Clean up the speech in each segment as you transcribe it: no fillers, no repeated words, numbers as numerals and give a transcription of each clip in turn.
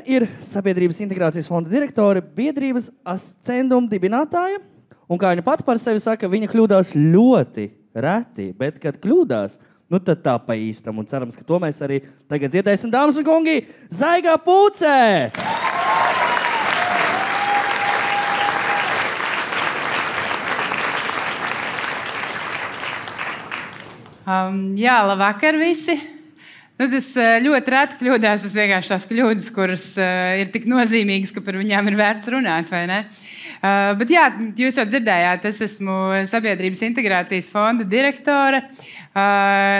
ir Sabiedrības integrācijas fonda direktore, biedrības Ascendum dibinātāja. Un kā viņa pat par sevi saka, viņa kļūdās ļoti reti, bet kad kļūdās, nu tad tā pa īstam. Un cerams, ka to mēs arī tagad dziedēsim, dāmas un kungi, Zaiga Pūcē! Jā, labvakar visi. Nu, tas ļoti reti kļūdās, tas vienkārši tās kļūdas, kuras ir tik nozīmīgas, ka par viņām ir vērts runāt, vai ne? Bet jā, jūs jau dzirdējāt, es esmu Sabiedrības integrācijas fonda direktore.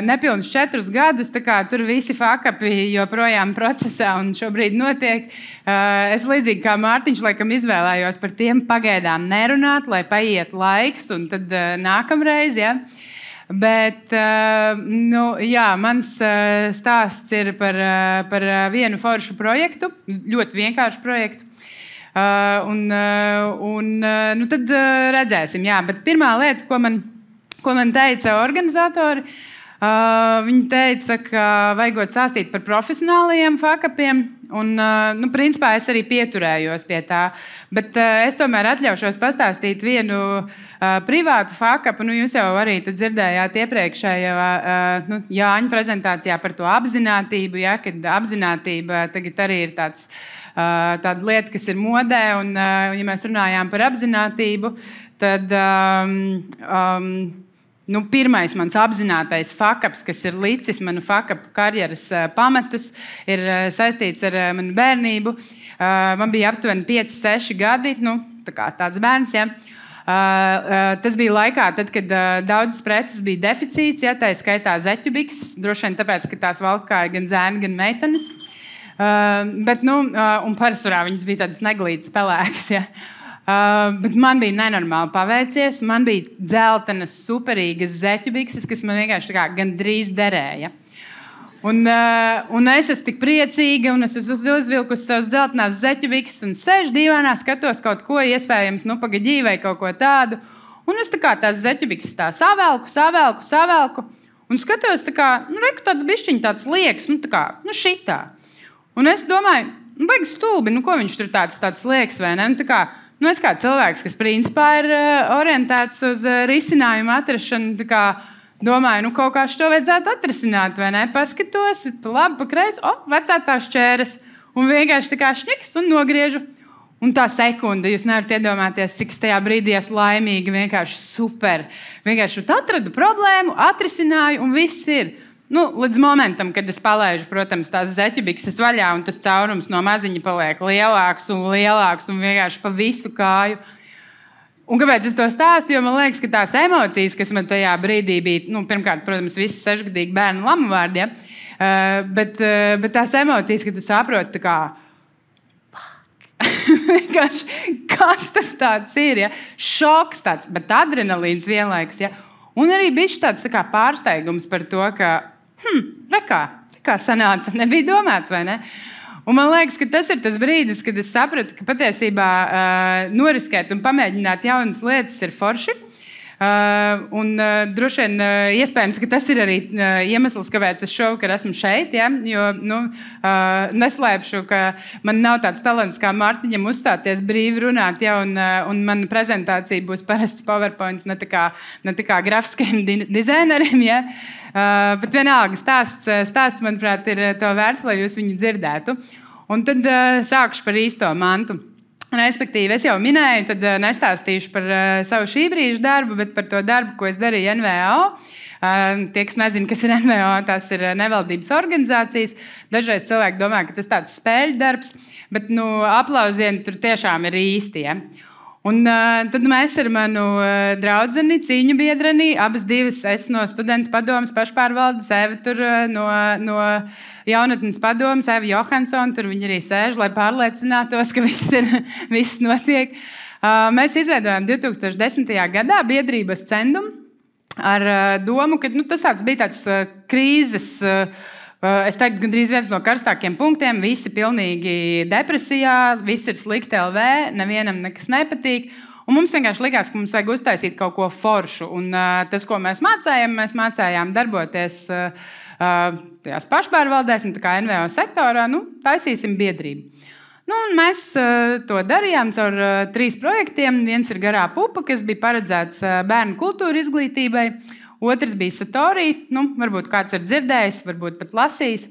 Nepilnus 4 gadus, tā kā tur visi fakapi joprojām procesā un šobrīd notiek. Es līdzīgi kā Mārtiņš laikam izvēlējos par tiem pagaidām nerunāt, lai paiet laiks un tad nākamreiz, ja? Bet, nu, jā, mans stāsts ir par vienu foršu projektu, ļoti vienkāršu projektu. Nu, tad redzēsim, jā. Bet pirmā lieta, ko man teica organizatori, viņi teica, ka vajagot stāstīt par profesionālajiem fakapiem, un, nu, principā es arī pieturējos pie tā. Bet es tomēr atļaušos pastāstīt vienu privātu fakapu. Nu, jūs jau arī dzirdējāt iepriekšējā Jāņa prezentācijā par to apzinātību, ja, kad apzinātība tagad arī ir tāda lieta, kas ir modē, un ja mēs runājām par apzinātību, tad nu, pirmais mans apzinātais fakaps, kas ir licis manu fakapu karjeras pamatus, ir saistīts ar manu bērnību. Man bija aptuveni 5-6 gadi, nu, tāds bērns, ja. Tas bija laikā, tad, kad daudzas preces bija deficīts, ja, tā skaitā zeķu bikses, droši vien tāpēc, ka tās valkāja gan zēni, gan meitenes. Bet, nu, un pārsvarā viņas bija tādas neglītas pelēkas, ja. Bet man bija nenormāli paveicies, man bija dzeltenas, superīgas zeķu bikses, kas man vienkārši tā kā gandrīz derēja. Un es esmu tik priecīga, un es uzvilkusi savas dzeltenās zeķu bikses un sēžu dīvainā, skatos kaut ko iespējams, nu, pagaģī vai kaut ko tādu. Un es tā kā tās zeķu bikses tā savelku, un skatos tā kā, nu, reku tāds bišķiņ tāds liekas, nu, tā kā, nu, šitā. Un es domāju, nu, baigi stulbi, nu, ko viņš tur tāds liekas, vai ne? Nu, tā kā, nu, es kā cilvēks, kas principā ir orientēts uz risinājumu atrašanu, tā kā, domāju, nu, kaut kā šo vajadzētu atrisināt, vai ne? Paskatos, labi, pa kreisi, vecā tās čēres, un vienkārši tā kā šņiks un nogriežu. Un tā sekunda, jūs nevarat iedomāties, cik es tajā brīdī esmu laimīga, vienkārši super. Vienkārši atradu problēmu, atrisināju, un viss ir. Nu, līdz momentam, kad es palaižu, protams, tās zeķubikses vaļā, un tas caurums no maziņa paliek lielāks, un vienkārši pa visu kāju. Un kāpēc es to stāstu? Jo man liekas, ka tās emocijas, kas man tajā brīdī bija, nu, pirmkārt, protams, visi 6-gadīgi bērnu lamu vārdi, ja? Bet tās emocijas, ka tu saproti, tā kā, kas tas tāds ir, ja? Šoks tāds, bet adrenalīns vienlaikus, ja? Un arī bišķi tāds tā kā pārsteigums par to, ka, rekā sanāca, nebija domāts, vai ne? Un man liekas, ka tas ir tas brīdis, kad es sapratu, ka patiesībā noriskēt un pamēģināt jaunas lietas ir forši. Un droši vien iespējams, ka tas ir arī iemesls, kāpēc es šovakar esmu šeit, ja? Jo, nu, neslēpšu, ka man nav tāds talants kā Mārtiņam uzstāties brīvi runāt, ja? Un mana prezentācija būs parasts PowerPoints, ne tā kā grafiskiem dizaineriem, ja? Bet vienalga stāsts, manuprāt, ir to vērts, lai jūs viņu dzirdētu. Un tad sākšu par īsto mantu. Respektīvi, es jau minēju, tad nestāstīšu par savu šī brīža darbu, bet par to darbu, ko es darīju NVO. Tie, kas nezina, kas ir NVO, tās ir nevaldības organizācijas. Dažreiz cilvēki domā, ka tas tāds spēļu darbs, bet, nu, aplausieni tur tiešām ir īsti, ja? Un tad mēs ar manu draudzeni, cīņu biedreni, abas divas, es no studentu padomas pašpārvaldes, Eva tur no jaunatnes padomas, Eva Johansson, tur viņi arī sēž, lai pārliecinātos, ka viss notiek. Mēs izveidojām 2010. gadā biedrību Ascendum ar domu, ka, nu, tas bija tāds krīzes, es teiktu, gandrīz viens no karstākiem punktiem, visi pilnīgi depresijā, viss ir slikti LV, nevienam nekas nepatīk. Un mums vienkārši likās, ka mums vajag uztaisīt kaut ko foršu. Un tas, ko mēs mācējām darboties tajās pašpārvaldēs un tā kā NVO sektorā, nu, taisīsim biedrību. Nu, mēs to darījām caur 3 projektiem. Viens ir Garā pupa, kas bija paredzēts bērnu kultūra izglītībai. Otrs bija Satori, varbūt kāds ir dzirdējis, varbūt pat lasījis.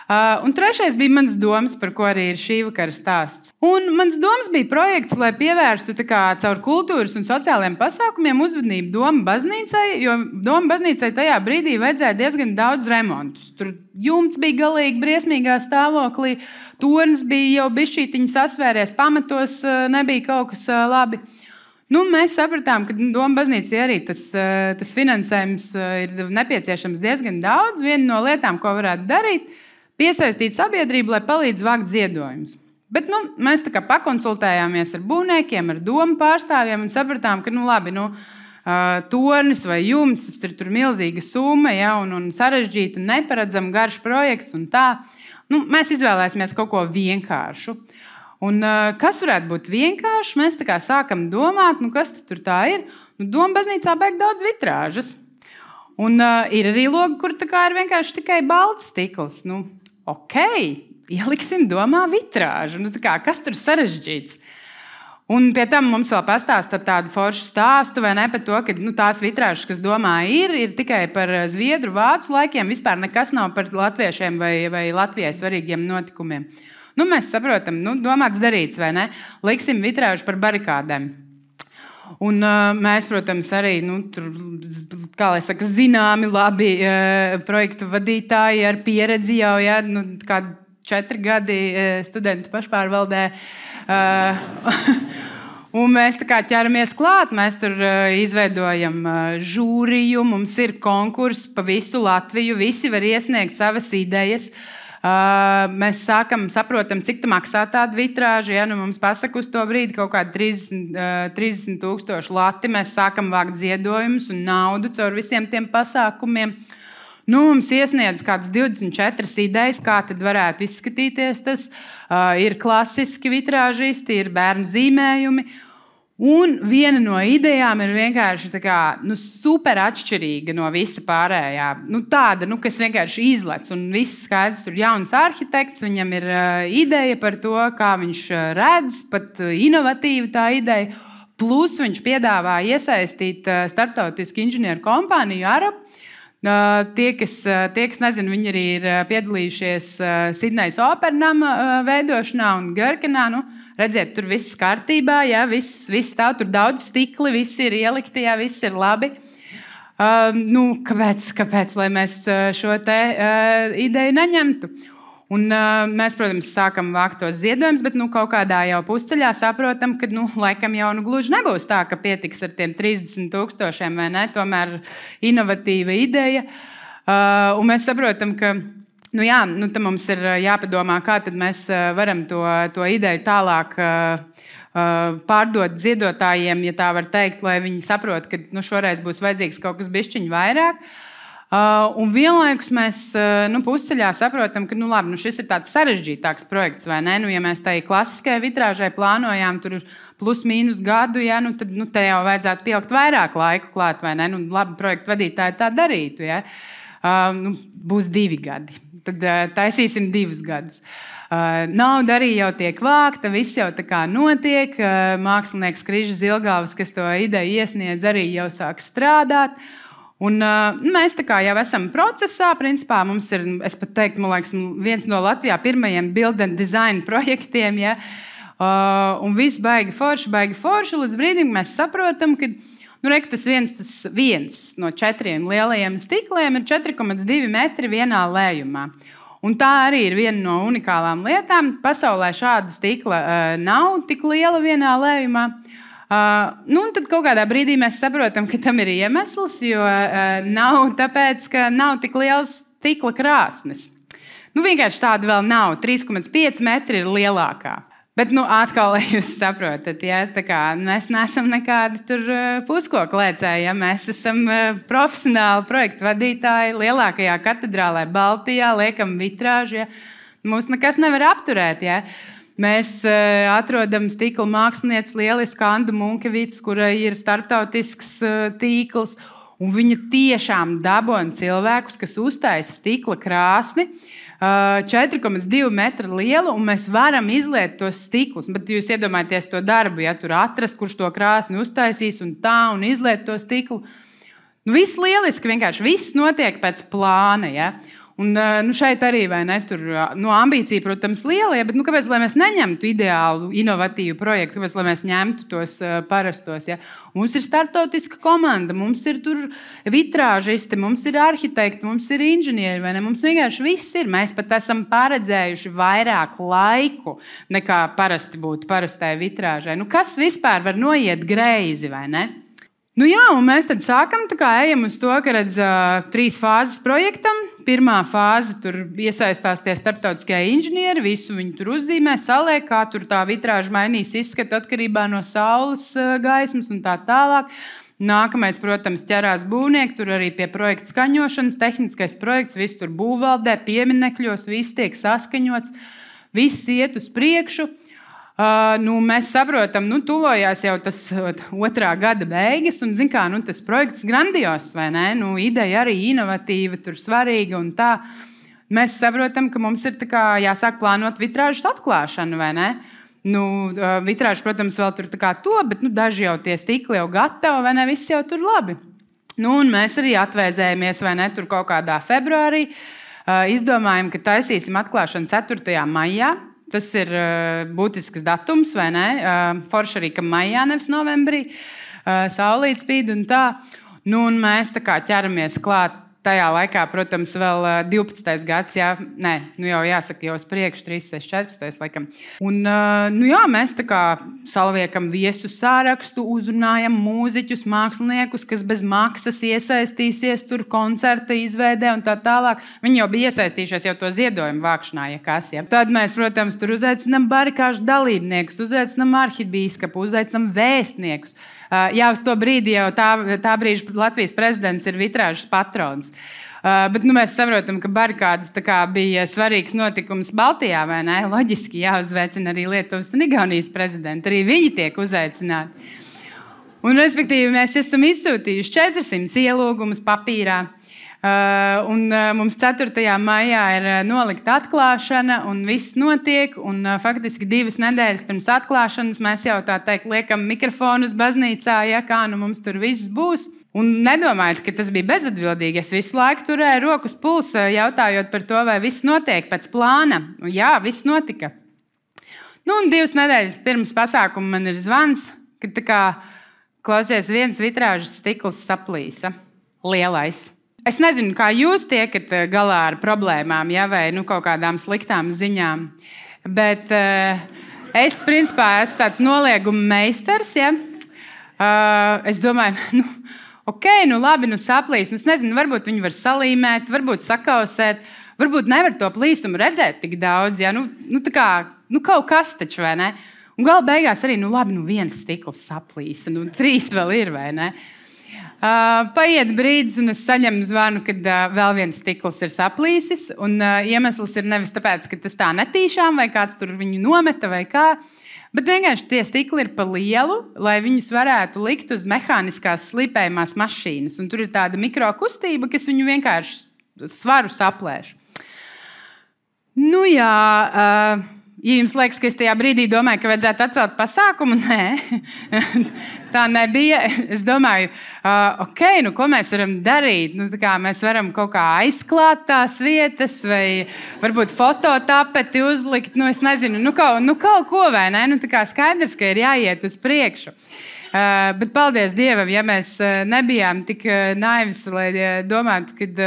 Un trešais bija mans domas, par ko arī ir šī vakara stāsts. Un mans domas bija projekts, lai pievērstu caur kultūras un sociālajiem pasākumiem uzmanību Doma baznīcai, jo Doma baznīcai tajā brīdī vajadzēja diezgan daudz remontus. Tur jumts bija galīgi briesmīgā stāvoklī, tornis bija jau bišķītiņi sasvēries, pamatos nebija kaut kas labi. Mēs sapratām, ka Doma baznīcai arī tas finansējums ir nepieciešams diezgan daudz. Viena no lietām, ko varētu darīt, piesaistīt sabiedrību, lai palīdz vākt ziedojumus. Bet mēs pakonsultējāmies ar būvniekiem, ar Doma pārstāvjiem un sapratām, ka labi, tornis vai jumts, tas ir tur milzīga summa, ja, un sarežģīta, neparedzama, garš projekts un tā. Mēs izvēlēsimies kaut ko vienkāršu. Un, kas varētu būt vienkārši? Mēs sākam domāt, kas tur tā ir. Doma baznīcā beig daudz vitrāžas. Un ir arī logi, kur ir vienkārši tikai balts stikls. Ok, ieliksim Domā vitrāžu. Kas tur sarežģīts? Un pie tam mums vēl pastāsta tādu foršu stāstu, vai ne, par to, ka tās vitrāžas, kas Domā ir tikai par zviedru, vācu laikiem, vispār nekas nav par latviešiem vai Latvijai svarīgiem notikumiem. Mēs saprotam, domāts darīts, vai ne? Liksim vitrāžu par barikādēm. Un mēs, protams, arī tur, kā lai saka, zināmi labi projektu vadītāji ar pieredzi jau, ja, kādi 4 gadi studentu pašpārvaldē. Un mēs ķeramies klāt, mēs tur izveidojam žūriju, mums ir konkurss pa visu Latviju, visi var iesniegt savas idejas. Mēs saprotam, cik tā maksā tāda vitrāža. Ja? Mums pasaka uz to brīdi kaut kādi 30,000 lati. Mēs sākam vākt ziedojumus un naudu caur visiem tiem pasākumiem. Mums iesniedz kādas 24 idejas, kā tad varētu izskatīties tas. Ir klasiski vitrāžisti, ir bērnu zīmējumi. Un viena no idejām ir vienkārši super atšķirīga no visa pārējā. Tāda, kas vienkārši izlec. Un viss skaidrs, tur jauns arhitekts, viņam ir ideja par to, kā viņš redz, pat inovatīva tā ideja. Plus viņš piedāvā iesaistīt starptautisku inženieru kompāniju Arab. Tie, kas nezinu, viņi arī ir piedalījušies Sidnejas Opernama veidošanā un Görkenā. Redziet, tur viss kārtībā, jā, viss stāv, tur daudz stikli, viss ir ielikti, jā, viss ir labi. Kāpēc, lai mēs šo te ideju neņemtu? Un mēs, protams, sākam vākt tos ziedojumus, bet kaut kādā jau pusceļā saprotam, ka laikam jau gluži nebūs tā, ka pietiks ar tiem 30,000 vai ne, tomēr inovatīva ideja. Un mēs saprotam, ka tad mums ir jāpadomā, kā tad mēs varam to ideju tālāk pārdot ziedotājiem, ja tā var teikt, lai viņi saprot, ka šoreiz būs vajadzīgs kaut kas bišķiņ vairāk. Un vienlaikus mēs pusceļā saprotam, ka labi, šis ir tāds sarežģītāks projekts, vai ne? Ja mēs tai klasiskajai vitrāžai plānojām tur plus mīnus gadu, ja, tad te jau vajadzētu pielikt vairāk laiku klāt, vai ne? Labi, projektu vadītāji tā darītu, ja? Būs 2 gadi. Tad taisīsim 2 gadus. Nauda arī jau tiek vākta, viss jau tā kā notiek. Mākslinieks Križs Zilgavs, kas to ideju iesniedz, arī jau sāk strādāt. Un mēs tā kā jau esam procesā. Principā mums ir, es pat teiktu, man liekas, viens no Latvijā pirmajiem build and design projektiem. Ja? Un viss baigi forši, līdz brīdim mēs saprotam, ka tas viens no 4 lielajiem stikliem ir 4,2 metri vienā lējumā. Un tā arī ir viena no unikālām lietām. Pasaulē šāda stikla nav tik liela vienā lējumā. Tad kaut kādā brīdī mēs saprotam, ka tam ir iemesls, jo nav tāpēc, ka nav tik liels stikla krāsnes. Vienkārši tāda vēl nav. 3,5 metri ir lielākā. Bet, atkal, lai jūs saprotat, ja, mēs neesam nekādi tur puskoklēcēji, ja, mēs esam profesionāli projektu vadītāji lielākajā katedrālē Baltijā, liekam vitrāžu, ja. Mūs nekas nevar apturēt, ja. Mēs atrodam stikla mākslinieci lielisku Andu Munkevicu, kura ir starptautisks tīkls, un viņa tiešām dabona cilvēkus, kas uztaisa stikla krāsni. 4,2 metru lielu, un mēs varam izliet tos stiklus. Bet jūs iedomājaties to darbu, ja tur atrast, kurš to krāsni uztaisīs un izliet to stiklu. Viss lieliski, vienkārši viss notiek pēc plāna. Ja? Un, šeit arī tur, ambīcija, protams, lielie, bet kāpēc mēs neņemtu ideālu, inovatīvu projektu, kāpēc mēs ņemtu tos parastos? Ja? Mums ir startautiska komanda, mums ir vitrāžisti, mums ir arhitekti, mums ir inženieri. Mums vienkārši viss ir. Mēs pat esam paredzējuši vairāk laiku, nekā parasti būtu parastai vitrāžai. Kas vispār var noiet greizi, vai ne? Jā, un mēs tad sākam, ejam uz to, ka redz 3 fāzes projektam. Pirmā fāze tur iesaistās tie starptautiskie inženieri, visu viņi tur uzzīmē, saliek, kā tur tā vitrāža mainīs izskatu atkarībā no saules gaismas un tā tālāk. Nākamais, protams, ķerās būvnieki, tur arī pie projekta skaņošanas, tehniskais projekts, viss tur būvvaldē, pieminekļos, viss tiek saskaņots, viss iet uz priekšu. Mēs saprotam, tuvojās jau tas 2. gada beigas, un tas projekts grandios, vai ne? Ideja arī inovatīva, tur svarīga un tā. Mēs saprotam, ka mums ir jāsāk plānot vitrāžas atklāšanu, vai ne? Vitrāžas, protams, vēl tur top, bet daži jau tie stikli jau gatavi, vai ne? Viss jau tur labi. Un mēs arī atvēzējamies, vai ne, tur kaut kādā februārī. Izdomājam, ka taisīsim atklāšanu 4. maijā. Tas ir būtisks datums, vai ne? Forši arī, ka maijā, nevis novembrī. Saulīt spīd un tā. Un mēs ķeramies klāt. Tajā laikā, protams, vēl 12. gads, jau jāsaka, jau uz priekšu 13. 14. laikam. Un, mēs salviekam viesu sārakstu, uzrunājam mūziķus, māksliniekus, kas bez maksas iesaistīsies tur koncerta izveidē un tā tālāk. Viņi jau bija iesaistījušies jau to ziedojumu vākšanā, ja kas. Ja. Tad mēs, protams, tur uzaicinām barikāžu dalībniekus, uzaicinām arhibīskapu, uzaicinām vēstniekus. Jā, uz to brīdi jau tā brīža Latvijas prezidents ir vitrāžas patrons. Bet mēs saprotam, ka barikādas bija svarīgs notikums Baltijā, vai ne? Loģiski jāuzveicina arī Lietuvas un Igaunijas prezidenti. Arī viņi tiek uzaicināti. Un, respektīvi, mēs esam izsūtījuši 400 ielūgumus papīrā. Mums 4. maijā ir nolikta atklāšana, un viss notiek. Faktiski 2 nedēļas pirms atklāšanas mēs jau liekam mikrofonus baznīcā, ja kā mums tur viss būs. Un nedomājiet, ka tas bija bezatbildīgi. Es visu laiku turēju roku uz pulsa, jautājot par to, vai viss notiek pēc plāna. Jā, viss notika. Un 2 nedēļas pirms pasākuma man ir zvans, ka klausies, viens vitrāžas stikls saplīsa. Lielais. Es nezinu, kā jūs tiekat galā ar problēmām, ja, vai kaut kādām sliktām ziņām, bet es, principā, esmu tāds nolieguma meistars. Ja. Es domāju, labi, saplīs. Es nezinu, varbūt viņi var salīmēt, varbūt sakausēt, varbūt nevar to plīsumu redzēt tik daudz. Ja. Kaut kas taču, vai ne? Un gala beigās arī, labi, viens stikls saplīsa, 3 vēl ir, vai ne? Paiet brīdis, un es saņemu zvanu, kad vēl viens stikls ir saplīsis. Un iemesls ir nevis tāpēc, ka tas tā netīšām, vai kāds tur viņu nometa, vai kā. Bet vienkārši tie stikli ir pa lielu, lai viņus varētu likt uz mehāniskās slīpējumās mašīnas. Un tur ir tāda mikrokustība, kas viņu vienkārši svaru saplēš. Ja jums liekas, ka es tajā brīdī domāju, ka vajadzētu atcelt pasākumu, nē, tā nebija. Es domāju, ko mēs varam darīt? Mēs varam kaut kā aizklāt tās vietas, vai varbūt fototapeti uzlikt. Es nezinu, kaut ko, vai ne? Skaidrs, ka ir jāiet uz priekšu. Bet paldies Dievam, ja mēs nebijām tik naivis, lai domātu, kad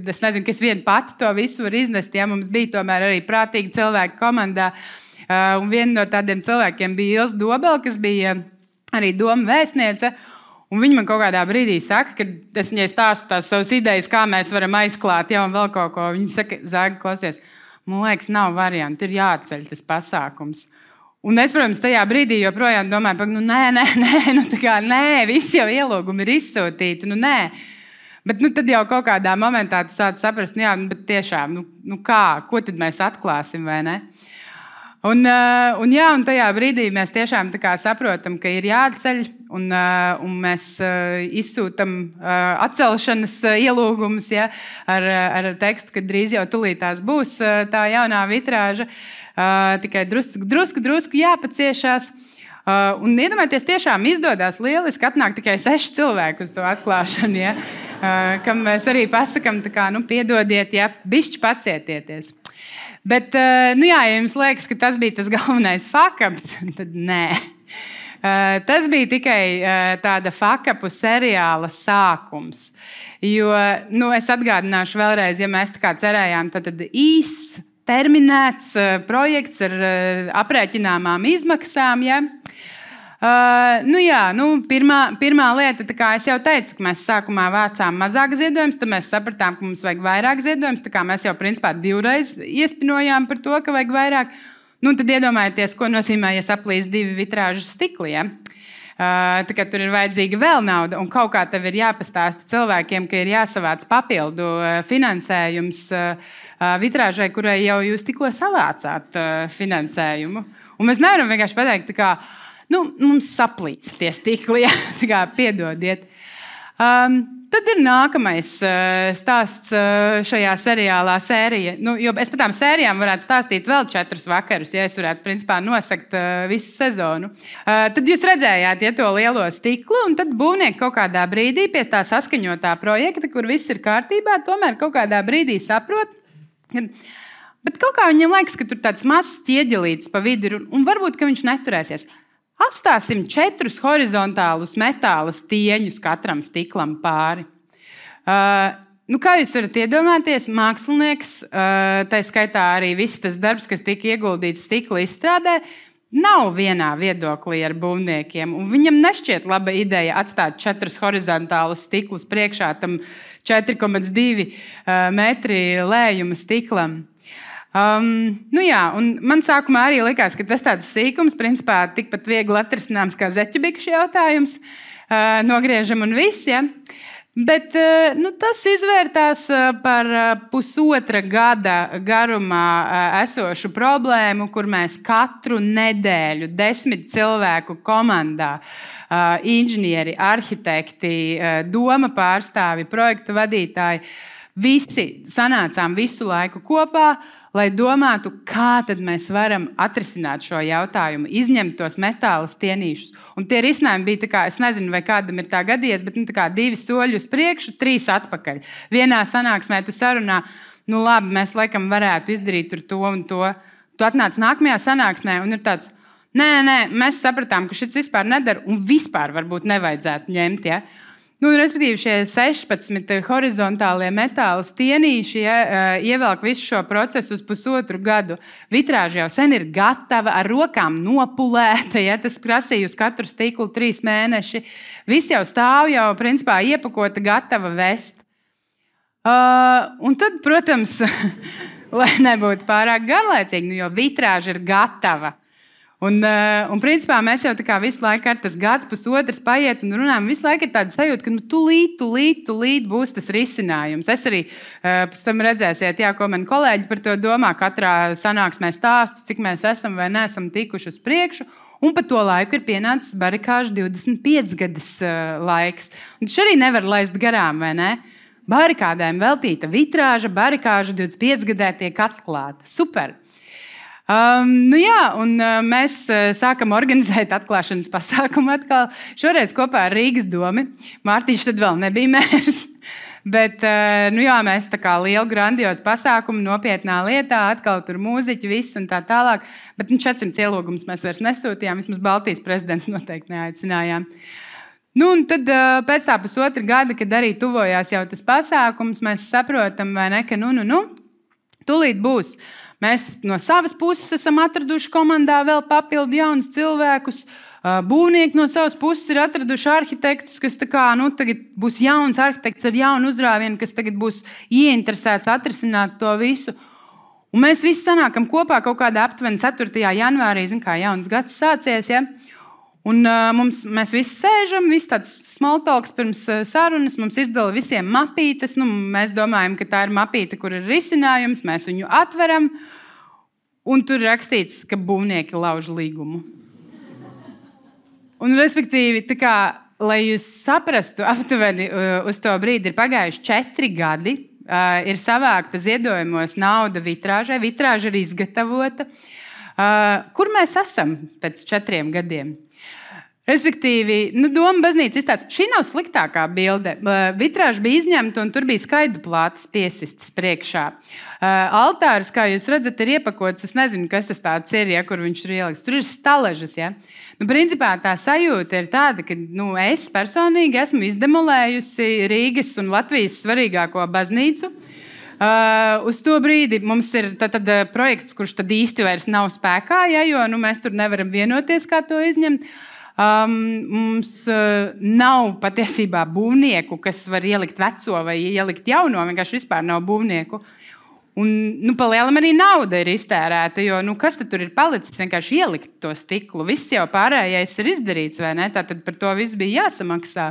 es nezinu, ka es viena pati to visu var iznest. Ja mums bija tomēr arī prātīgi cilvēki komandā. Un viena no tādiem cilvēkiem bija Ilse Dobele, kas bija arī doma vēstniece. Un viņa man kaut kādā brīdī saka, kad es viņai stāstu tās savas idejas, kā mēs varam aizklāt, ja un vēl kaut ko. Viņa saka, Zāga, klausies, man liekas, nav variantu, ir jāatceļ tas pasākums. Un es, protams, tajā brīdī joprojām domāju, nē, visi jau ielūgumi ir izsūtīti, nē. Bet tad jau kaut kādā momentā tu sāc saprast, jā, bet tiešām, ko tad mēs atklāsim, vai ne? Un tajā brīdī mēs tiešām tā kā saprotam, ka ir jāceļ, un mēs izsūtam atcelšanas ielūgumus, ja, ar tekstu, ka drīz jau tulītās būs tā jaunā vitrāža. Tikai drusku jāpaciešās. Un iedomājieties, tiešām izdodas lieliski, atnāk tikai 6 cilvēki uz to atklāšanu, ja, kam mēs arī pasakam, tā kā, piedodiet, ja, bišķi pacietieties. Bet, ja jums liekas, ka tas bija tas galvenais fuck-ups, tad nē. Tas bija tikai tāda fuck-upu seriāla sākums. Jo, es atgādināšu vēlreiz, ja mēs tā kā cerējām, tad īss, terminēts projekts ar aprēķināmām izmaksām, ja. Pirmā lieta, tā kā es jau teicu, ka mēs sākumā vācām mazāk ziedojumus, tad mēs sapratām, ka mums vajag vairāk ziedojumus, tā kā mēs jau principā 2 reizes iespinojām par to, ka vajag vairāk. Tad iedomājieties, ko nozīmē, ja saplīs 2 vitrāžu stikli, ja? Tā kā tur ir vajadzīga vēl nauda, un kaut kā tev ir jāpastāsta cilvēkiem, ka ir jāsavāc papildu finansējums vitrāžai, kurai jau jūs tikko savācāt finansējumu. Un mēs nevaram vienkārši pateikt, tā kā, mums saplīc tie stikli, ja? Tā kā piedodiet. Tad ir nākamais stāsts šajā seriālā sērija. Jo es par tām sērijām varētu stāstīt vēl 4 vakarus, ja es varētu principā nosakt visu sezonu. Tad jūs redzējāt, ja, to lielo stiklu, un tad būvnieki kaut kādā brīdī pie tā saskaņotā projekta, kur viss ir kārtībā, tomēr kaut kādā brīdī saprot, bet kaut kā viņam liekas, ka tur tāds mazs ķieģelītis pa vidu ir, un varbūt, ka viņš neturēsies. Atstāsim 4 horizontālus metāla stieņus katram stiklam pāri. Kā jūs varat iedomāties, mākslinieks, tā skaitā arī viss tas darbs, kas tika ieguldīts stikla izstrādē, nav vienā viedoklī ar būvniekiem. Un viņam nešķiet laba ideja atstāt 4 horizontālus stiklus priekšā tam 4,2 metri lējuma stiklam. Un man sākumā arī likās, ka tas tāds sīkums, principā tikpat viegli atrisināms kā zeķubikšu jautājums, nogriežam un viss, ja. Bet tas izvērtās par 1,5 gada garumā esošu problēmu, kur mēs katru nedēļu 10 cilvēku komandā, inženieri, arhitekti, doma pārstāvi, projekta vadītāji, visi sanācām visu laiku kopā, lai domātu, kā tad mēs varam atrisināt šo jautājumu, izņemt tos metāla stienīšus. Un tie risinājumi bija tā kā, es nezinu, vai kādam ir tā gadījies, bet tā kā 2 soļi uz priekšu, 3 atpakaļ. Vienā sanāksmē tu sarunā, labi, mēs laikam varētu izdarīt tur to un to. Tu atnāc nākamajā sanāksmē un ir tāds, nē, mēs sapratām, ka šis vispār nedara un vispār varbūt nevajadzētu ņemt, ja. Respektīvi, šie 16 horizontālie metāla stienīši, ja, ievelk visu šo procesu uz 1,5 gadu. Vitrāža jau sen ir gatava, ar rokām nopulēta, ja, tas prasīja uz katru stiklu 3 mēneši. Viss jau stāv, jau principā iepakota, gatava vest. Un tad, protams, lai nebūtu pārāk garlaicīgi, jo vitrāža ir gatava. Un principā mēs jau tā kā visu laiku ar tas gads, 1,5 paiet un runājam, visu laiku ir tāda sajūta, ka tūlīt būs tas risinājums. Es arī pēc tam redzēsiet, ko mani kolēģi par to domā, katrā sanāksmē stāstu, cik mēs esam vai neesam tikuši uz priekšu. Un pa to laiku ir pienācis barikāžu 25 gadas laiks. Un tas arī nevar laist garām, vai ne? Barikādēm veltīta vitrāža, barikāža 25 gadē tiek atklāta. Super! Mēs sākam organizēt atklāšanas pasākumu atkal. Šoreiz kopā ar Rīgas domi. Mārtiņš tad vēl nebija mērs. Bet mēs tā kā lielu grandiozu pasākumu nopietnā lietā, atkal tur mūziķi, viss un tā tālāk. Bet 400 ielūgumus mēs vairs nesūtījām, vismaz Baltijas prezidents noteikti neaicinājām. Un tad pēc tā 1,5 gada, kad arī tuvojās jau tas pasākums, mēs saprotam, vai ne, ka tūlīt būs. Mēs no savas puses esam atraduši komandā vēl papildu jaunus cilvēkus. Būvnieki no savas puses ir atraduši arhitektus, kas tagad būs jauns arhitekts ar jaunu uzrāvienu, kas tagad būs ieinteresēts atrisināt to visu. Un mēs visi sanākam kopā kaut kādā aptuveni 4. janvārī, kā jauns gads sācies, ja? Un mēs visi sēžam, viss tāds small talks pirms sarunas, mums izdala visiem mapītes, mēs domājam, ka tā ir mapīte, kur ir risinājums, mēs viņu atveram, un tur rakstīts, ka būvnieki lauž līgumu. Un, respektīvi, tā kā, lai jūs saprastu, aptuveni uz to brīdi ir pagājuši 4 gadi, ir savākta ziedojumos nauda vitrāžai, vitrāža ir izgatavota. Kur mēs esam pēc 4 gadiem? Respektīvi, Doma baznīca izstāsta, šī nav sliktākā bilde. Vitrāža bija izņemta un tur bija skaidu plātas piesistas priekšā. Altārs, kā jūs redzat, ir iepakots, es nezinu, kas tas tāds ir, ja, kur viņš ir ieliks. Tur ir staležas, ja. Principā tā sajūta ir tāda, ka es personīgi esmu izdemolējusi Rīgas un Latvijas svarīgāko baznīcu. Uz to brīdi mums ir tad projekts, kurš tad īsti vairs nav spēkā, ja, jo mēs tur nevaram vienoties, kā to izņemt. Mums nav patiesībā būvnieku, kas var ielikt veco vai ielikt jauno, vienkārši vispār nav būvnieku. Un pa lielam arī nauda ir iztērēta, jo kas tad tur ir palicis? Vienkārši ielikt to stiklu. Viss jau pārējais ir izdarīts, vai ne? Tātad par to viss bija jāsamaksā.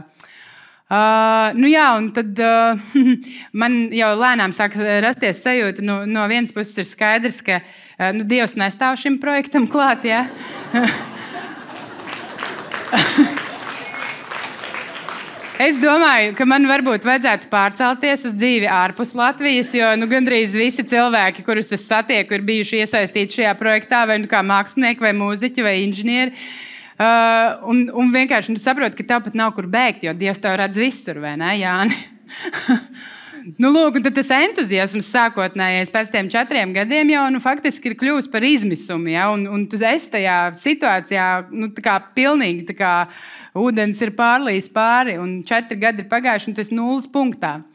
Jā, un tad man jau lēnām sāk rasties sajūta, no vienas puses ir skaidrs, ka Dievs nestāv šim projektam klāt, jā. Es domāju, ka man varbūt vajadzētu pārcelties uz dzīvi ārpus Latvijas, jo gandrīz visi cilvēki, kurus es satieku, ir bijuši iesaistīti šajā projektā, vai kā mākslinieki, vai mūziķi, vai inženieri. Un vienkārši saproti, ka tev pat nav kur bēgt, jo Dievs tev redz visur, vai ne, Jāni? Lūk, un tad tas entuziasms sākotnējais pēc tiem 4 gadiem jau faktiski ir kļuvis par izmisumu, ja? Un tu esi tajā situācijā, tā kā pilnīgi tā kā ūdens ir pārlījis pāri, un 4 gadi ir pagājuši, un tu esi 0 punktā.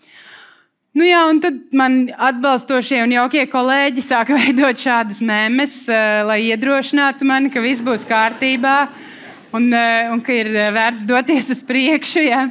Jā, un tad man atbalstošie un jaukie kolēģi sāk veidot šādas memes, lai iedrošinātu mani, ka viss būs kārtībā, un ka ir vērts doties uz priekšu, ja?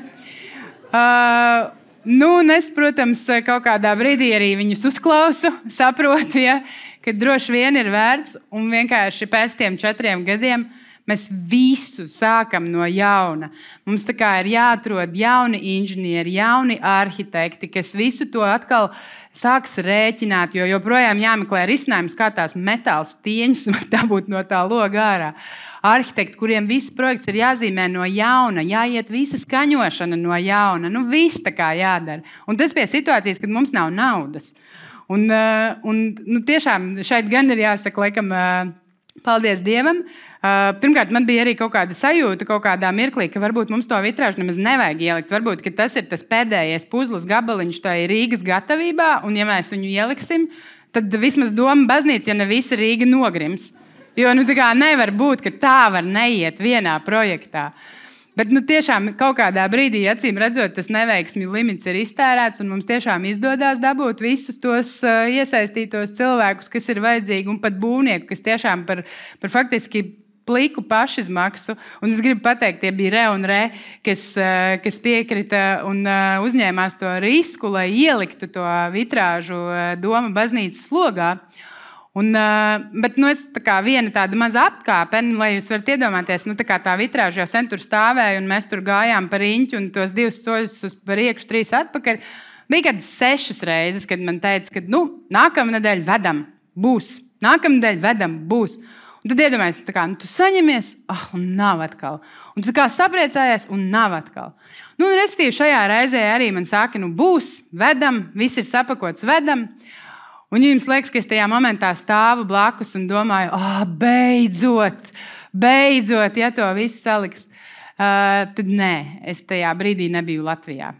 Un es, protams, kaut kādā brīdī arī viņus uzklausu, saprotu, ja, ka droši vien ir vērts, un vienkārši pēc tiem 4 gadiem mēs visu sākam no jauna. Mums tā kā ir jāatrod jauni inženieri, jauni arhitekti, kas visu to atkal sāks rēķināt, jo joprojām jāmeklē risinājums, kā tās metāla stieņus dabūt no tā loga ārā. Arhitekti, kuriem viss projekts ir jāzīmē no jauna, jāiet visa skaņošana no jauna, viss tā kā jādara. Un tas pie situācijas, kad mums nav naudas. Un tiešām šeit gan ir jāsaka, laikam, paldies Dievam. Pirmkārt, man bija arī kaut kāda sajūta, kaut kādā mirklī, ka varbūt mums to vitrāžu nemaz nevajag ielikt. Varbūt, ka tas ir tas pēdējais puzles gabaliņš tai Rīgas gatavībā, un ja mēs viņu ieliksim, tad vismaz Doma baznīca, ja ne visa Rīga nogrims. Jo tā kā nevar būt, ka tā var neiet vienā projektā. Bet tiešām kaut kādā brīdī, acīm redzot, tas neveiksmi limits ir iztērēts, un mums tiešām izdodās dabūt visus tos iesaistītos cilvēkus, kas ir vajadzīgi, un pat būvnieku, kas tiešām par faktiski pliku pašizmaksu. Un es gribu pateikt, tie bija Re un Re, kas piekrita un uzņēmās to risku, lai ieliktu to vitrāžu Doma baznīcas slogā. Bet es tā kā viena tāda maza apkāpe, lai jūs varat iedomāties, tā kā tā vitrāža jau sen tur stāvēja, un mēs tur gājām pa riņķu, un tos 2 soļus uz priekšu, 3 atpakaļ. Bija kādas 6 reizes, kad man teica, ka nākamnedēļ vedam, būs. Nākamnedēļ vedam, būs. Un tad iedomājies, tā kā, tu saņemies, un nav atkal. Un tu tā kā sapriecājies, un nav atkal. Respektīvi, šajā reizē arī man saka, būs, vedam, viss ir sapakots, vedam. Un ja jums liekas, ka es tajā momentā stāvu blakus un domāju, beidzot, ja to visu saliks, tad nē, es tajā brīdī nebiju Latvijā.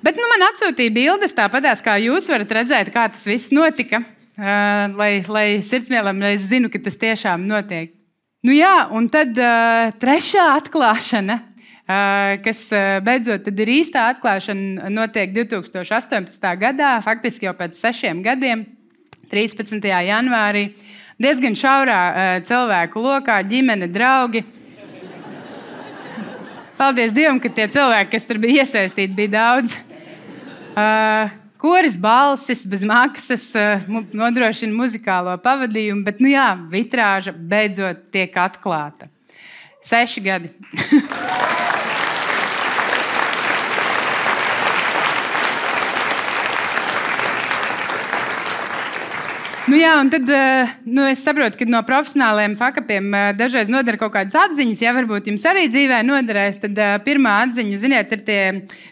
Bet man atsūtīja bildes tāpatās, kā jūs varat redzēt, kā tas viss notika, lai sirdsmielam reiz zinu, ka tas tiešām notiek. Jā, un tad 3. atklāšana, kas beidzot tad ir īstā atklāšana, notiek 2018. gadā, faktiski jau pēc 6 gadiem, 13. janvārī. Diezgan šaurā cilvēku lokā, ģimene, draugi. Paldies Dievam, ka tie cilvēki, kas tur bija iesaistīti, bija daudz. Koris balsis bez maksas nodrošina muzikālo pavadījumu, bet, vitrāža beidzot tiek atklāta. 6 gadi. Nu jā, un tad es saprotu, ka no profesionāliem fakapiem dažreiz nodara kaut kādas atziņas. Ja varbūt jums arī dzīvē noderēs, tad pirmā atziņa, ziniet, ir tie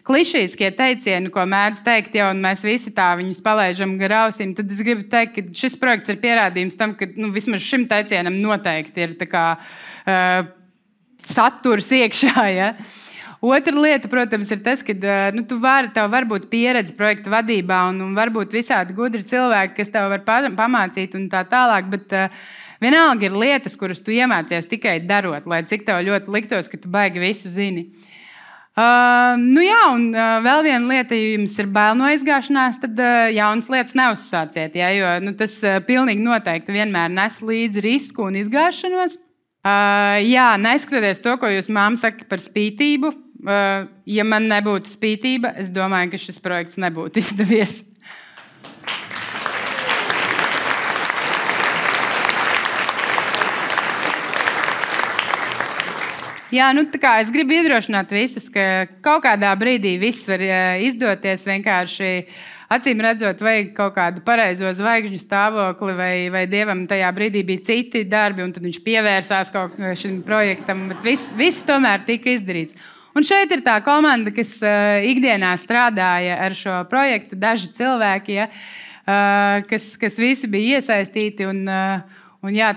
klišejiskie teicieni, ko mēdz teikt, ja mēs visi tā viņus palaižam gar ausīm. Tad es gribu teikt, ka šis projekts ir pierādījums tam, ka vismaz šim teicienam noteikti ir tā kā saturs iekšā. Ja? Otra lieta, protams, ir tas, ka tev var būt pieredze projekta vadībā un varbūt visādi gudri cilvēki, kas tev var pamācīt un tā tālāk, bet vienalga ir lietas, kuras tu iemācies tikai darot, lai cik tev ļoti liktos, ka tu baigi visu zini. Un vēl viena lieta, ja jums ir bail no izgāšanās, tad jaunas lietas neuzsāciet, ja, jo tas pilnīgi noteikti vienmēr nes līdzi risku un izgāšanos. Neskatoties to, ko jūs māma saka par spītību, ja man nebūtu spītība, es domāju, ka šis projekts nebūtu izdevies. Es gribu iedrošināt visus, ka kaut kādā brīdī viss var izdoties vienkārši. Acīm redzot, vajag kaut kādu pareizo zvaigžņu stāvokli, vai Dievam tajā brīdī bija citi darbi, un tad viņš pievērsās kaut šim projektam, bet viss tomēr tika izdarīts. Un šeit ir tā komanda, kas ikdienā strādāja ar šo projektu, daži cilvēki, kas visi bija iesaistīti, un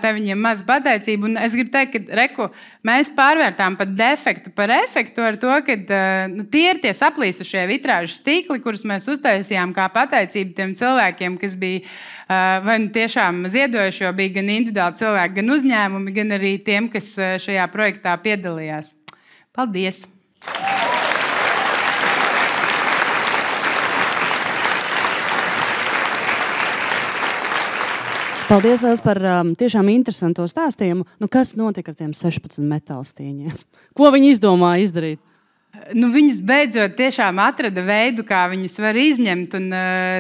te viņiem maz pateicība. Un es gribu teikt, ka mēs pārvērtām pat defektu par efektu ar to, ka tie ir tie saplīsušie vitrāžu stīkli, kurus mēs uztaisījām kā pateicību tiem cilvēkiem, kas bija vai tiešām ziedojuši, jo bija gan individuāli cilvēki, gan uzņēmumi, gan arī tiem, kas šajā projektā piedalījās. Paldies! Paldies liels par tiešām interesanto stāstījumu. Kas notika ar tiem 16 metālstīņiem? Ko viņi izdomāja izdarīt? Viņus beidzot tiešām atrada veidu, kā viņus var izņemt. Un,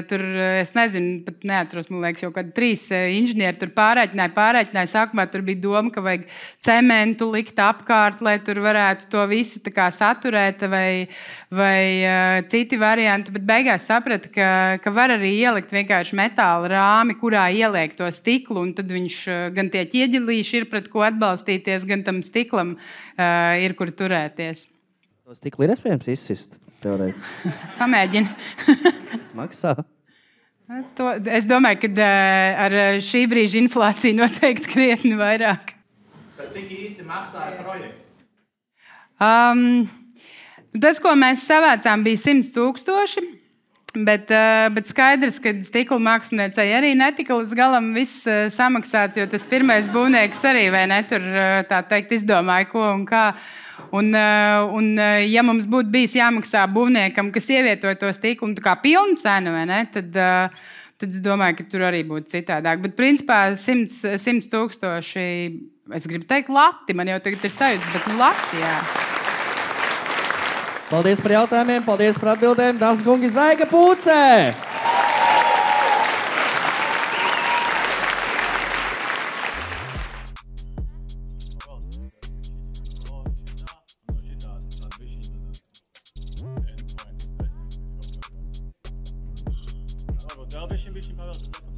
tur, es nezinu, pat neatceros, man liekas, jau kādi 3 inženieri tur pārēķināja. Sākumā tur bija doma, ka vajag cementu likt apkārt, lai tur varētu to visu tā kā saturēt vai citi varianti. Bet beigās saprata, ka var arī ielikt vienkārši metāla rāmi, kurā ieliek to stiklu. Un tad viņš gan tie ķieģelīši ir pret ko atbalstīties, gan tam stiklam ir kur turēties. To stiklu ir iespējams izsist teorētiski. Pamēģini. Tas maksā. Es domāju, ka ar šī brīža inflāciju noteikti krietni vairāk. Tad cik īsti maksāja projekts? Tas, ko mēs savācām, bija 100,000. Bet skaidrs, ka stikla māksliniecei arī netika līdz galam viss samaksāts, jo tas pirmais būvnieks arī tur tā teikt izdomāja, ko un kā. Un, ja mums būtu bijis jāmaksā būvniekam, kas ievietoja to stiklu, un tā kā pilnu cenu, tad es domāju, ka tur arī būtu citādāk. Bet principā 100,000, es gribu teikt lati, man jau tagad ir sajūtas, bet lati, jā. Paldies par jautājumiem, paldies par atbildēm. Dāmas kungi, Zaiga Pūce! Vēl bišķiņ pavēlēt.